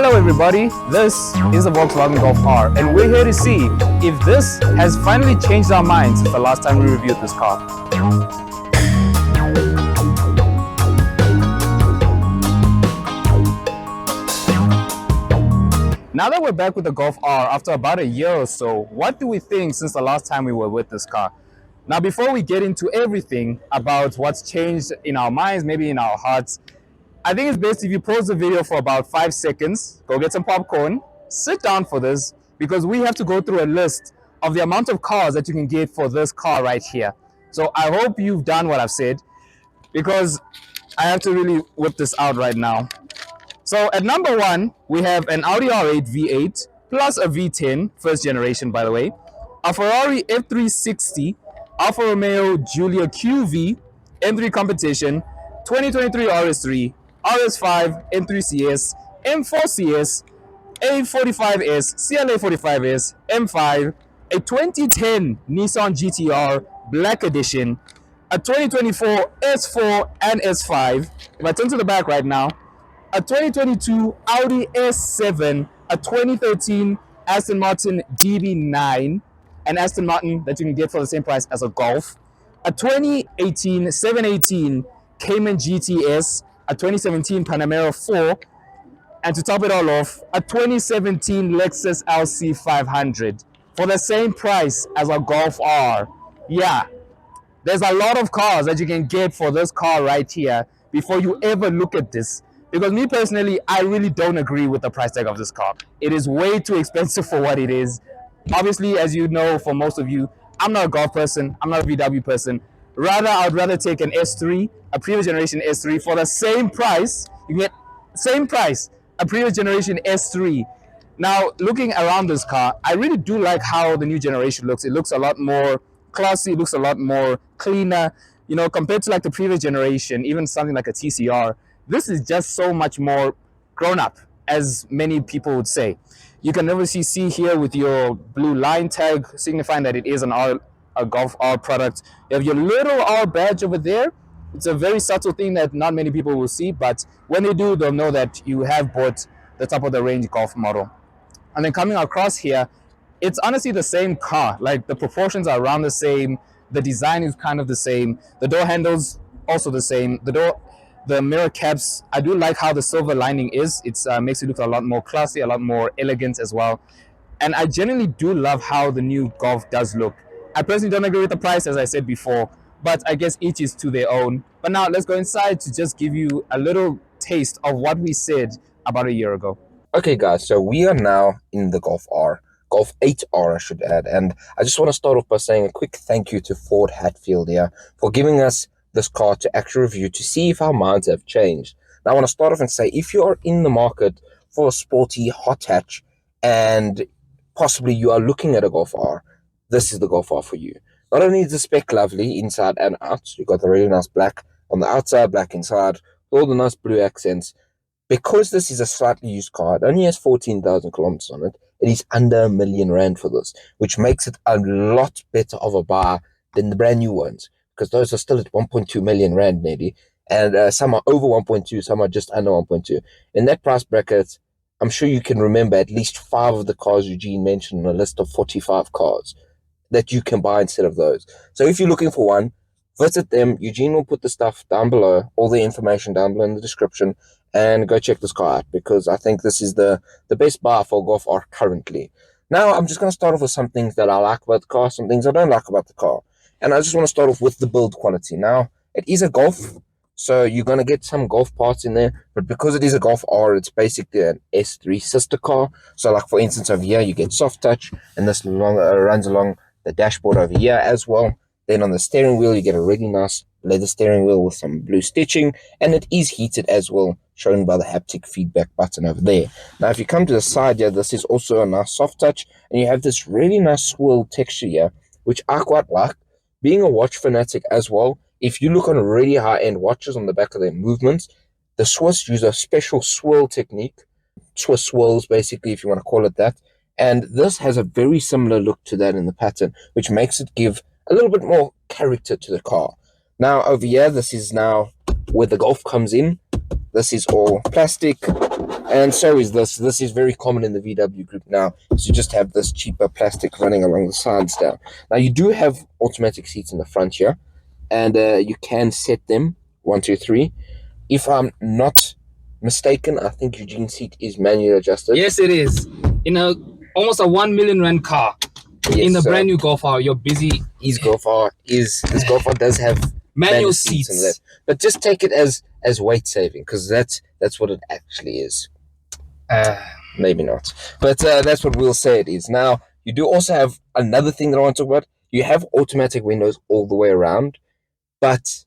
Hello everybody, this is the Volkswagen Golf R and we're here to see if this has finally changed our minds since the last time we reviewed this car. Now that we're back with the Golf R after about a year or so, what do we think since the last time we were with this car? Now before we get into everything about what's changed in our minds, maybe in our hearts, I think it's best if you pause the video for about 5 seconds, go get some popcorn, sit down for this, because we have to go through a list of the amount of cars that you can get for this car right here. So I hope you've done what I've said, because I have to really whip this out right now. So at number 1, we have an Audi R8 V8 plus a V10, first generation by the way, a Ferrari F360, Alfa Romeo Giulia QV, M3 competition, 2023 RS3, RS5, M3 CS, M4 CS, A45S, CLA 45S, M5, a 2010 Nissan GTR Black Edition, a 2024 S4 and S5. If I turn to the back right now, a 2022 Audi S7, a 2013 Aston Martin DB9, an Aston Martin that you can get for the same price as a Golf, a 2018 718 Cayman GTS, a 2017 Panamera 4, and to top it all off, a 2017 Lexus LC 500 for the same price as a Golf R. Yeah, there's a lot of cars that you can get for this car right here before you ever look at this. Because me personally, I really don't agree with the price tag of this car. It is way too expensive for what it is. Obviously, as you know, for most of you, I'm not a Golf person, I'm not a VW person. Rather, I'd rather take an S3, a previous generation S3 for the same price. You get same price, a previous generation S3. Now, looking around this car, I really do like how the new generation looks. It looks a lot more classy, it looks a lot more cleaner, you know, compared to like the previous generation, even something like a TCR. This is just so much more grown up, as many people would say. You can obviously see here with your blue line tag signifying that it is a Golf R product. You have your little R badge over there. It's a very subtle thing that not many people will see, but when they do, they'll know that you have bought the top of the range Golf model. And then coming across here, it's honestly the same car. Like the proportions are around the same. The design is kind of the same. The door handles also the same. The mirror caps, I do like how the silver lining is. It makes it look a lot more classy, a lot more elegant as well. And I genuinely do love how the new Golf does look. I personally don't agree with the price, as I said before, but I guess each is to their own. But now let's go inside to just give you a little taste of what we said about a year ago. Okay guys, so we are now in the Golf R, Golf 8R I should add, and I just want to start off by saying a quick thank you to Ford Hatfield here for giving us this car to actually review to see if our minds have changed. Now I want to start off and say, if you are in the market for a sporty hot hatch and possibly you are looking at a Golf R, this is the Golf R for you. Not only is the spec lovely inside and out, you've got the really nice black on the outside, black inside, all the nice blue accents. Because this is a slightly used car, it only has 14,000 kilometers on it. It is under R1,000,000 for this, which makes it a lot better of a buy than the brand new ones, because those are still at 1.2 million rand maybe, and some are over 1.2, some are just under 1.2. In that price bracket, I'm sure you can remember at least 5 of the cars Eugene mentioned on a list of 45 cars that you can buy instead of those. So if you're looking for one, visit them. Eugene will put the stuff down below, all the information down below in the description, and go check this car out, because I think this is the best buy for Golf R currently. Now, I'm just going to start off with some things that I like about the car, some things I don't like about the car. And I just want to start off with the build quality. Now, it is a Golf, so you're going to get some Golf parts in there, but because it is a Golf R, it's basically an S3 sister car. So like for instance over here, you get soft touch, and this runs along the dashboard over here as well. Then on the steering wheel, you get a really nice leather steering wheel with some blue stitching, and it is heated as well, shown by the haptic feedback button over there. Now, if you come to the side here, this is also a nice soft touch, and you have this really nice swirl texture here, which I quite like. Being a watch fanatic as well, if you look on really high-end watches on the back of their movements, the Swiss use a special swirl technique, Swiss swirls basically, if you want to call it that, and this has a very similar look to that in the pattern, which makes it give a little bit more character to the car. Now over here, this is now where the Golf comes in. This is all plastic. And so is this. This is very common in the VW group now. So you just have this cheaper plastic running along the sides down. Now you do have automatic seats in the front here, and you can set them 1, 2, 3. If I'm not mistaken, I think Eugene's seat is manually adjusted. Yes, it is. In a almost a 1 million rand car, Yes, in the brand new Golf R, you're busy. This Golf R does have Manual seats in seats. that, but just take it as weight saving, because that's what it actually is. Maybe not, but that's what we'll say it is. Now, you do also have another thing that I want to talk about. You have automatic windows all the way around, but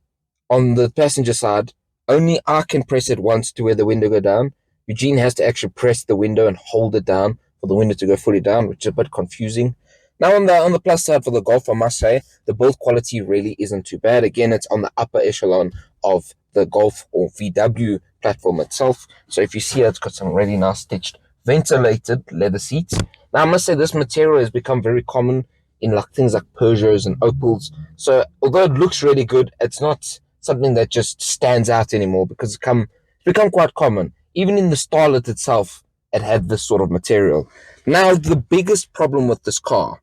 on the passenger side, only I can press it once to where the window go down. Eugene has to actually press the window and hold it down for the window to go fully down, which is a bit confusing. Now, on the plus side for the Golf, I must say the build quality really isn't too bad. Again, it's on the upper echelon of the Golf or VW platform itself. So if you see, it's got some really nice stitched ventilated leather seats. Now, I must say this material has become very common in like things like Peugeots and Opels. So although it looks really good, it's not something that just stands out anymore, because it's become quite common. Even in the Starlet itself, it had this sort of material. Now, the biggest problem with this car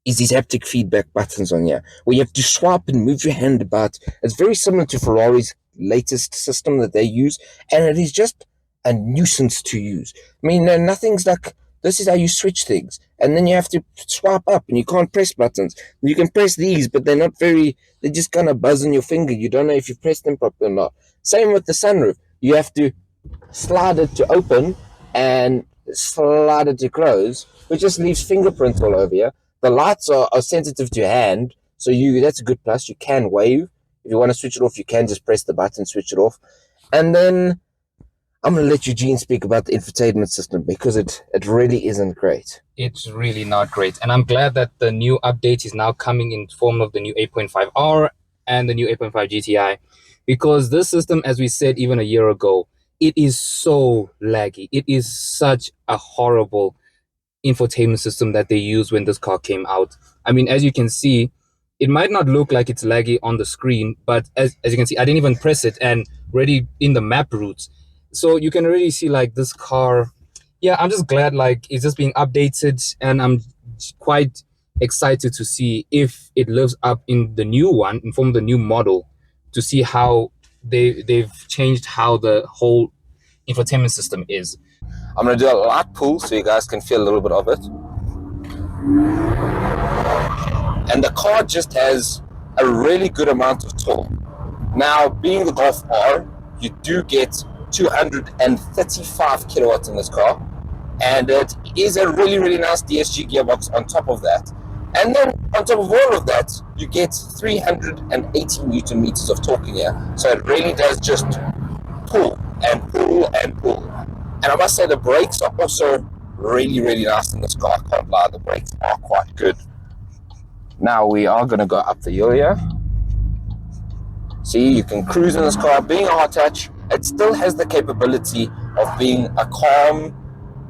is these haptic feedback buttons on here, where you have to swipe and move your hand about. It's very similar to Ferrari's latest system that they use, and it is just a nuisance to use. I mean, nothing's like, this is how you switch things, and then you have to swipe up, and you can't press buttons. You can press these, but they're just kind of buzz on your finger. You don't know if you've pressed them properly or not. Same with the sunroof. You have to slide it to open and slide it to close, which just leaves fingerprints all over you. The lights are sensitive to your hand, so that's a good plus. You can wave. If you want to switch it off, you can just press the button, switch it off. And then I'm going to let Eugene speak about the infotainment system, because it really isn't great. It's really not great. And I'm glad that the new update is now coming in form of the new 8.5R and the new 8.5 GTI, because this system, as we said even a year ago, it is so laggy. It is such a horrible infotainment system that they used when this car came out. I mean, as you can see, it might not look like it's laggy on the screen, but as you can see, I didn't even press it, and already in the map routes. So you can really see like this car. Yeah, I'm just glad like it's just being updated, and I'm quite excited to see if it lives up in the new one, in form of the new model, to see how they've changed how the whole infotainment system is. I'm going to do a light pull so you guys can feel a little bit of it. And the car just has a really good amount of torque. Now, being the Golf R, you do get 235 kilowatts in this car, and it is a really, really nice DSG gearbox on top of that. And then on top of all of that, you get 380 newton meters of torque in here. So it really does just pull and pull and pull. And I must say the brakes are also really, really nice in this car. I can't lie, the brakes are quite good. Now we are going to go up the hill here. See, you can cruise in this car. Being a hot hatch, it still has the capability of being a calm,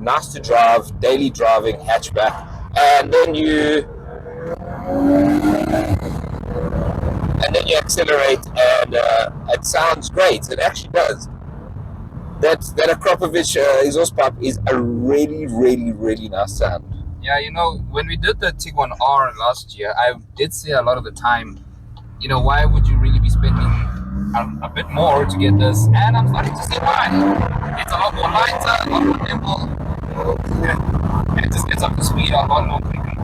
nice to drive, daily driving hatchback. And then you accelerate, and it sounds great. It actually does. That Akrapovic exhaust pipe is a really, really, really nice sound. Yeah, when we did the Tiguan-R last year, I did say a lot of the time, why would you really be spending a bit more to get this? And I'm starting to see why. It's a lot more lighter, a lot more nimble, and it just gets up to speed a lot more quickly.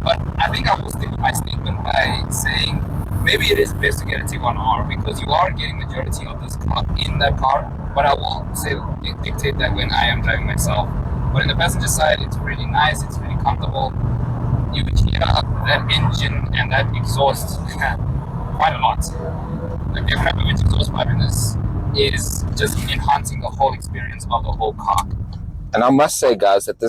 But I think I will stick with my statement by saying maybe it is best to get a Tiguan-R, because you are getting the majority of this car in that car. But I will dictate that when I am driving myself. But in the passenger side, it's really nice, it's really comfortable. You hear that engine and that exhaust quite a lot. Like the Akrapovic exhaust pipe in this is just enhancing the whole experience of the whole car. And I must say, guys, that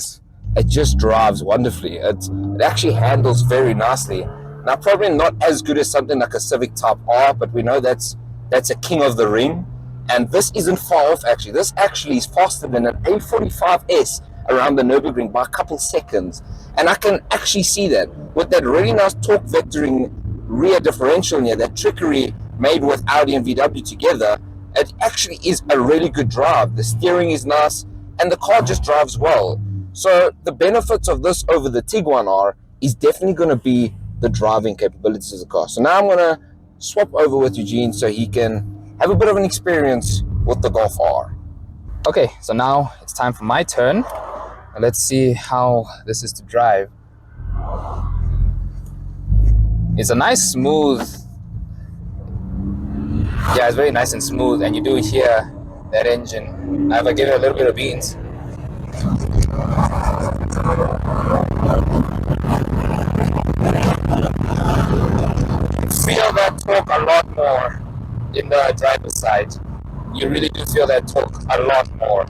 it just drives wonderfully. It actually handles very nicely. Now, probably not as good as something like a Civic Type R, but we know that's a king of the ring. And this isn't far off, actually. This actually is faster than an A45S around the Nürburgring by a couple seconds. And I can actually see that with that really nice torque vectoring rear differential here, that trickery made with Audi and VW together. It actually is a really good drive. The steering is nice. and the car just drives well. So the benefits of this over the Tiguan R is definitely going to be the driving capabilities of the car. So now I'm going to swap over with Eugene so he can have a bit of an experience with the Golf R. Okay, so now it's time for my turn. Let's see how this is to drive. It's a nice smooth, yeah, it's very nice and smooth, and you do hear that engine. Now if I give it a little bit of beans, feel that torque a lot more in the driver's side. You really do feel that torque a lot more.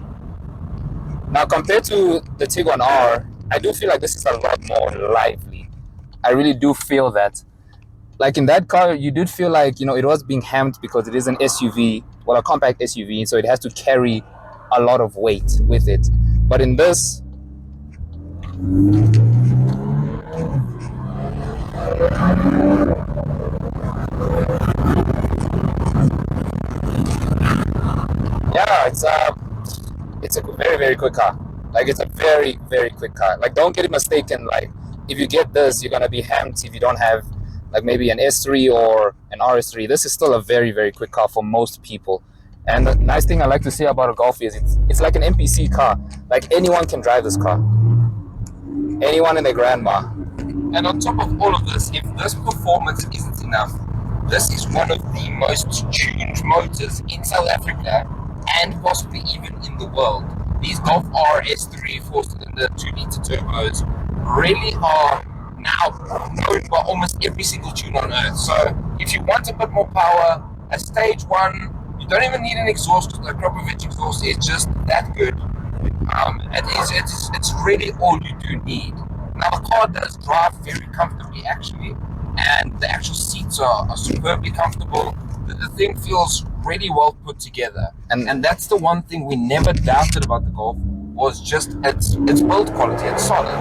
Now compared to the Tiguan R, I do feel like this is a lot more lively. I really do feel that. Like in that car, you did feel like, you know, it was being hammed because it is an SUV, well, a compact SUV, so it has to carry a lot of weight with it. But in this, yeah, it's a very, very quick car. Like it's a very, very quick car. Like don't get it mistaken. Like if you get this, you're gonna be hammed if you don't have like maybe an S3 or an RS3. This is still a very, very quick car for most people. And the nice thing I like to say about a Golf is it's like an NPC car. Like anyone can drive this car. Anyone and their grandma. And on top of all of this, if this performance isn't enough, this is one of the most tuned motors in South Africa and possibly even in the world. These Golf R S3 4-cylinder 2-liter turbos really are now known by almost every single tune on earth. So if you want a bit more power, a stage one, you don't even need an exhaust. The Kropovich exhaust is just that good. It's really all you do need. Now the car does drive very comfortably actually, and the actual seats are superbly comfortable. The thing feels really well put together, and that's the one thing we never doubted about the Golf was just its build quality. It's solid.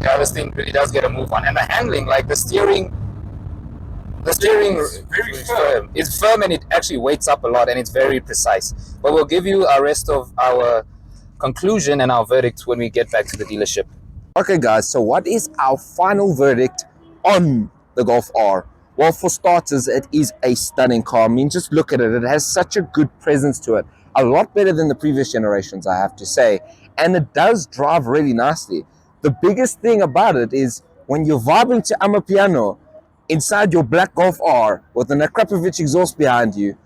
Yeah, this thing really does get a move on, and the handling, like the steering is very firm. It's firm and it actually weights up a lot and it's very precise. But we'll give you a rest of our conclusion and our verdict when we get back to the dealership. Okay guys, so what is our final verdict on the Golf R? Well, for starters, it is a stunning car. I mean, just look at it. It has such a good presence to it. A lot better than the previous generations, I have to say. And it does drive really nicely. The biggest thing about it is when you're vibing to Amapiano inside your black Golf R with an Akrapovic exhaust behind you,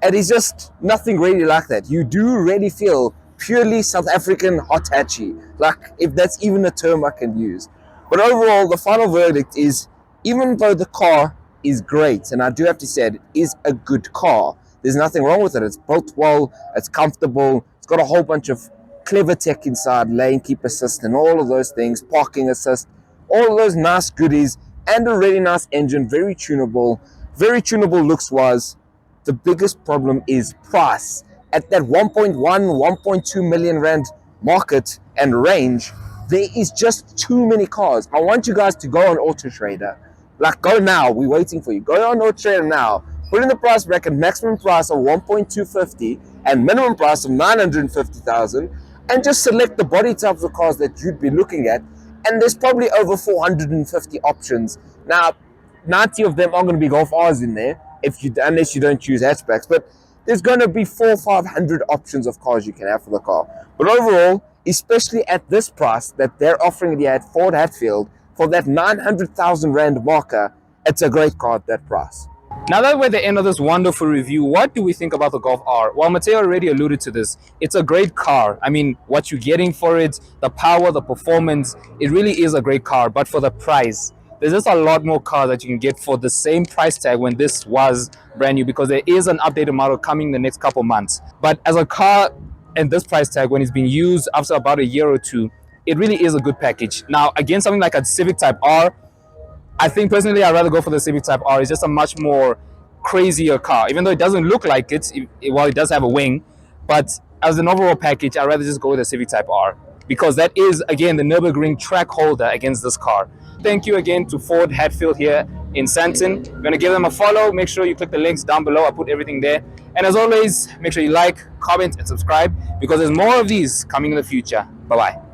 it is just nothing really like that. You do really feel purely South African hot hatchy, like if that's even a term I can use. But overall, the final verdict is, even though the car is great, and I do have to say it is a good car, there's nothing wrong with it. It's built well, it's comfortable, it's got a whole bunch of clever tech inside, lane keep assist and all of those things, parking assist, all of those nice goodies, and a really nice engine, very tunable looks wise. The biggest problem is price. At that 1.1, 1.2 million rand market and range, there is just too many cars. I want you guys to go on Auto Trader. Like, go now. We're waiting for you. Go on Auto Trader now. Put in the price bracket, maximum price of 1.250 and minimum price of 950,000, and just select the body types of cars that you'd be looking at. And there's probably over 450 options. Now, 90 of them are going to be Golf R's in there, unless you don't choose hatchbacks. But there's going to be 400-500 options of cars you can have for the car. But overall, especially at this price that they're offering it at Ford Hatfield, for that 900,000 rand marker, it's a great car at that price. Now that we're at the end of this wonderful review, what do we think about the Golf R? Well, Mateo already alluded to this. It's a great car. I mean, what you're getting for it, the power, the performance, it really is a great car. But for the price, there's just a lot more cars that you can get for the same price tag when this was brand new, because there is an updated model coming in the next couple months. But as a car and this price tag, when it's been used after about a year or two, it really is a good package. Now, again, something like a Civic Type R, I think personally I'd rather go for the Civic Type R. It's just a much more crazier car, even though it doesn't look like it. Well, it does have a wing, but as an overall package, I'd rather just go with the Civic Type R, because that is, again, the Nürburgring track holder against this car. Thank you again to Ford Hatfield here in Santon. You're going to give them a follow. Make sure you click the links down below. I put everything there. And as always, make sure you like, comment, and subscribe because there's more of these coming in the future. Bye bye.